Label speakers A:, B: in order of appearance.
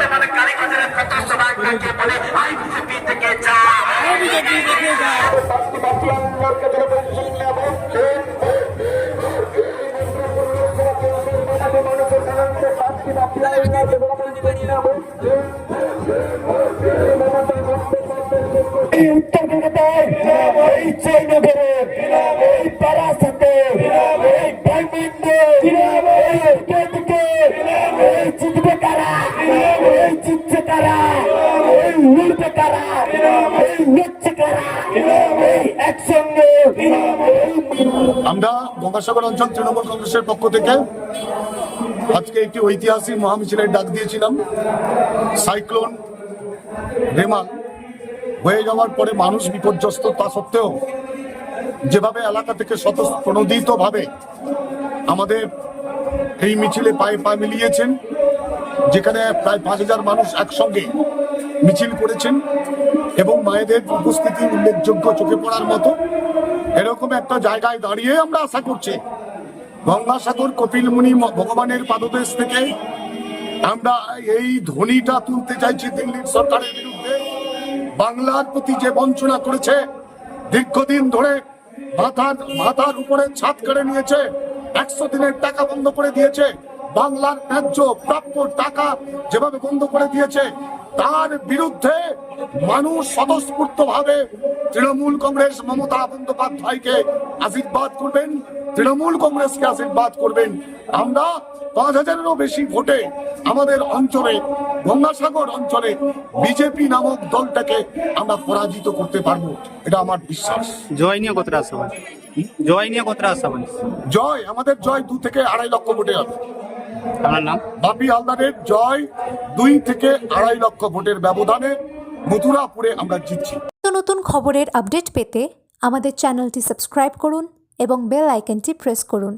A: বর্তমানে কালীগঞ্জের কত সবাই কাকে বলে আইবিজেপি থেকে যা
B: আমরা গঙ্গাসাগর অঞ্চল তৃণমূল কংগ্রেসের পক্ষ থেকে আজকে একটি ঐতিহাসিক মহামিছিলের ডাক দিয়েছিলাম। সাইক্লোন রেমাল হয়ে যাওয়ার পরে মানুষ বিপর্যস্ত, তা সত্ত্বেও যেভাবে এলাকা থেকে স্বতঃপ্রণোদিতভাবে আমাদের এই মিছিলে পায়ে পা মিলিয়েছেন, যেখানে প্রায় 5,000 মানুষ একসঙ্গে মিছিল করেছেন এবং মায়েদের উপস্থিতি উল্লেখযোগ্য, চোখে পড়ার মতো। এরকম একটা জায়গায় দাঁড়িয়ে আমরা আশা করছি গঙ্গাসাগর কপিলমুনি ভগবানের পাদদেশ থেকে আমরা এই ধ্বনিটা তুলতে চাইছি দিল্লির সরকারের বিরুদ্ধে। বাংলার প্রতি যে বঞ্চনা করেছে, দীর্ঘদিন ধরে মাথার উপরে ছাদ কেড়ে নিয়েছে, 100 দিনের টাকা বন্ধ করে দিয়েছে, বাংলার ন্যায্য প্রাপ্য টাকা যেভাবে বন্ধ করে দিয়েছে, তার বিরুদ্ধে মানুষ স্বতঃস্ফূর্তভাবে তৃণমূল কংগ্রেস মমতা বন্দ্যোপাধ্যায়কে আশীর্বাদ করবেন, তৃণমূল কংগ্রেসকে আশীর্বাদ করবেন। আমরা 5,000-এরও বেশি ভোটে আমাদের অঞ্চলে, গঙ্গাসাগর অঞ্চলে বিজেপি নামক দলটাকে আমরা পরাজিত করতে পারবো, এটা আমার বিশ্বাস।
C: জয় নিয়ে কতটা আশাবাদী?
B: জয়, আমাদের জয় 2 থেকে 2.5 লক্ষ ভোটে হবে।
C: আমার নাম
B: বাপি হালদারের জয় 2 থেকে 2.5 লক্ষ ভোটের ব্যবধানে মথুরাপুরে আমরা জিতছি।
D: নতুন খবরের আপডেট পেতে আমাদের চ্যানেলটি সাবস্ক্রাইব করুন এবং বেল আইকনটি প্রেস করুন।